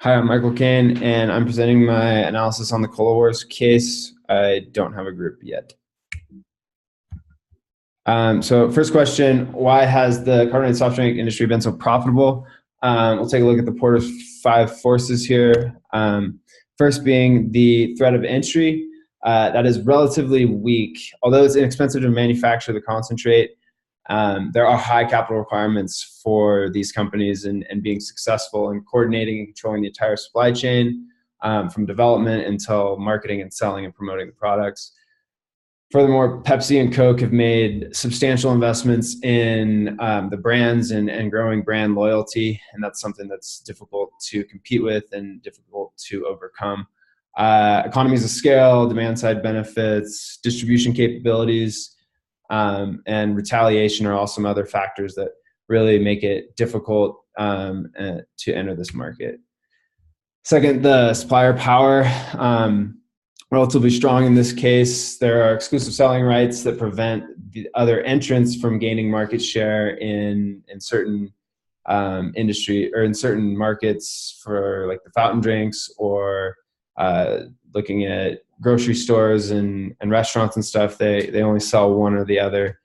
Hi, I'm Michael Kane, and I'm presenting my analysis on the Cola Wars case. I don't have a group yet. So first question, why has the carbonated soft drink industry been so profitable? We'll take a look at the Porter's 5 forces here. First being the threat of entry. That is relatively weak. Although it's inexpensive to manufacture the concentrate, there are high capital requirements for these companies and being successful in coordinating and controlling the entire supply chain, from development until marketing and selling and promoting the products. Furthermore, Pepsi and Coke have made substantial investments in the brands and growing brand loyalty, and that's something that's difficult to compete with and difficult to overcome. Economies of scale, demand side benefits, distribution capabilities, and retaliation are all some other factors that really make it difficult to enter this market. Second, the supplier power. Relatively strong in this case. There are exclusive selling rights that prevent the other entrants from gaining market share in certain industry or in certain markets for like the fountain drinks or looking at grocery stores and restaurants and stuff. They only sell one or the other.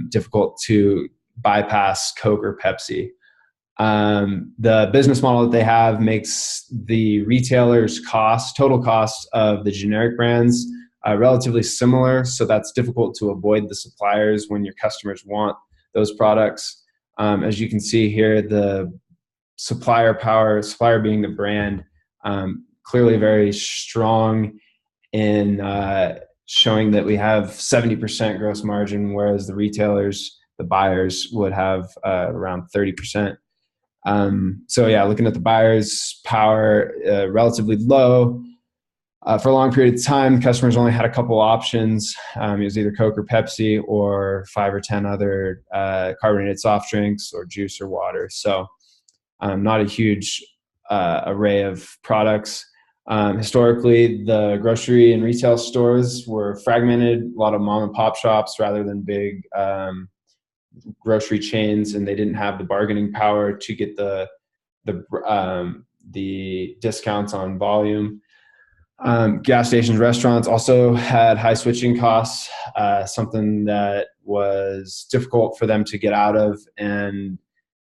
Difficult to bypass Coke or Pepsi. The business model that they have makes the retailer's total cost of the generic brands relatively similar. So that's difficult to avoid the suppliers when your customers want those products. As you can see here, the supplier power, supplier being the brand, clearly very strong in showing that we have 70% gross margin, whereas the retailers, the buyers, would have around 30%. So yeah, looking at the buyer's power, relatively low. For a long period of time, customers only had a couple options. It was either Coke or Pepsi or 5 or 10 other carbonated soft drinks or juice or water. So not a huge array of products. Historically, the grocery and retail stores were fragmented, a lot of mom and pop shops rather than big grocery chains, and they didn't have the bargaining power to get the discounts on volume. Gas stations, restaurants also had high switching costs, something that was difficult for them to get out of, and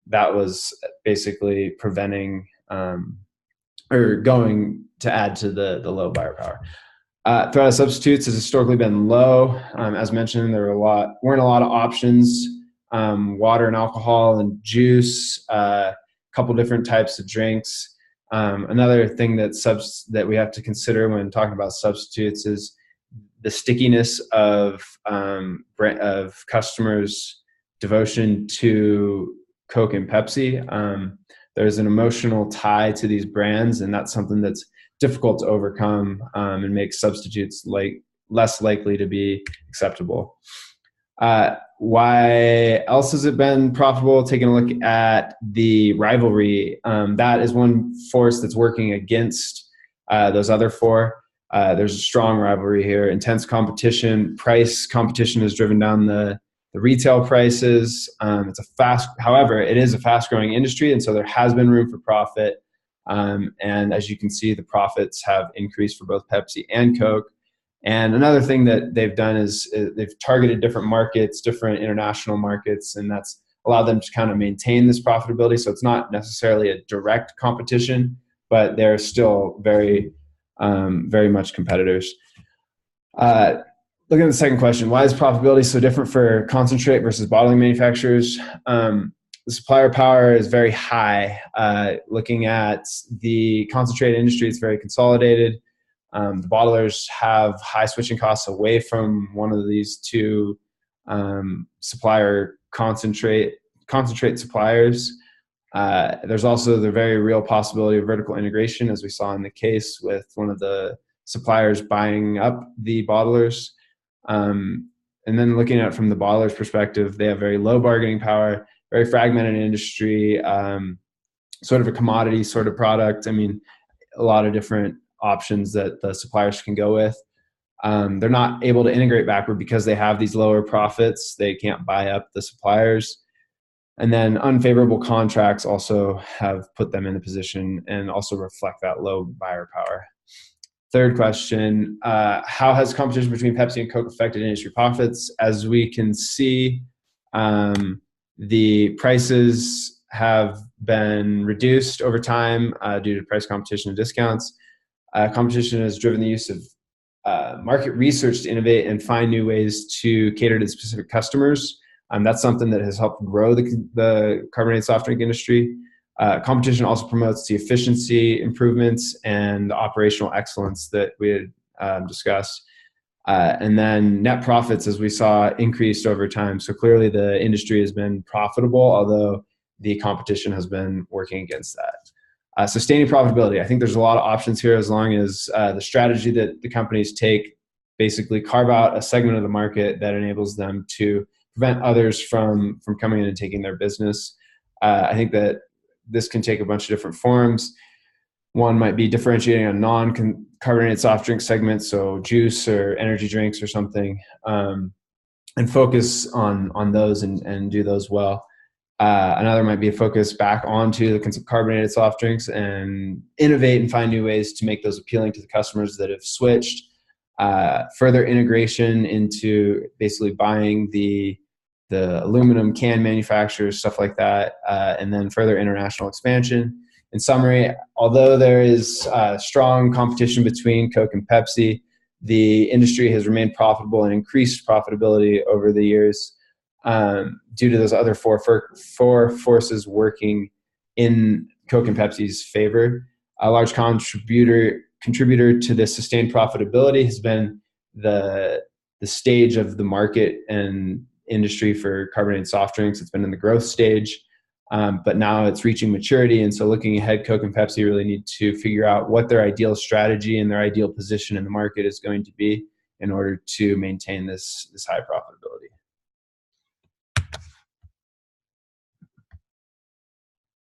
that was basically preventing or going to add to the low buyer power. Threat of substitutes has historically been low. As mentioned, there weren't a lot of options. Water and alcohol and juice, a couple different types of drinks. Another thing that we have to consider when talking about substitutes is the stickiness of customers' devotion to Coke and Pepsi. There's an emotional tie to these brands, and that's something that's difficult to overcome and makes substitutes less likely to be acceptable. Why else has it been profitable? Taking a look at the rivalry, that is one force that's working against those other four. There's a strong rivalry here, intense competition. Price competition has driven down the retail prices. However, it is a fast-growing industry, and so there has been room for profit. And as you can see, the profits have increased for both Pepsi and Coke. And another thing that they've done is they've targeted different markets, different international markets, and that's allowed them to kind of maintain this profitability. So it's not necessarily a direct competition, but they're still very, very much competitors. Looking at the second question, why is profitability so different for concentrate versus bottling manufacturers? The supplier power is very high. Looking at the concentrate industry, it's very consolidated. The bottlers have high switching costs away from one of these two concentrate suppliers. There's also the very real possibility of vertical integration, as we saw in the case with one of the suppliers buying up the bottlers. And then looking at it from the bottlers' perspective, they have very low bargaining power, very fragmented industry, sort of a commodity sort of product. I mean, a lot of different options that the suppliers can go with. They're not able to integrate backward because they have these lower profits. They can't buy up the suppliers. And then unfavorable contracts also have put them in a position and also reflect that low buyer power. Third question, how has competition between Pepsi and Coke affected industry profits? As we can see, the prices have been reduced over time due to price competition and discounts. Competition has driven the use of market research to innovate and find new ways to cater to specific customers. That's something that has helped grow the carbonated soft drink industry. Competition also promotes the efficiency improvements and operational excellence that we had discussed. And then net profits, as we saw, increased over time. So clearly the industry has been profitable, although the competition has been working against that. Sustaining profitability. I think there's a lot of options here as long as the strategy that the companies take basically carve out a segment of the market that enables them to prevent others from coming in and taking their business. I think that this can take a bunch of different forms. One might be differentiating a non-carbonated soft drink segment, so juice or energy drinks or something, and focus on those and do those well. Another might be a focus back onto the carbonated soft drinks and innovate and find new ways to make those appealing to the customers that have switched. Further integration into basically buying the aluminum can manufacturers, stuff like that, and then further international expansion. In summary, although there is strong competition between Coke and Pepsi, the industry has remained profitable and increased profitability over the years due to those other four forces working in Coke and Pepsi's favor. A large contributor to this sustained profitability has been the stage of the market and industry for carbonated soft drinks. It's been in the growth stage, but now it's reaching maturity. And so looking ahead, Coke and Pepsi really need to figure out what their ideal strategy and their ideal position in the market is going to be in order to maintain this high profitability.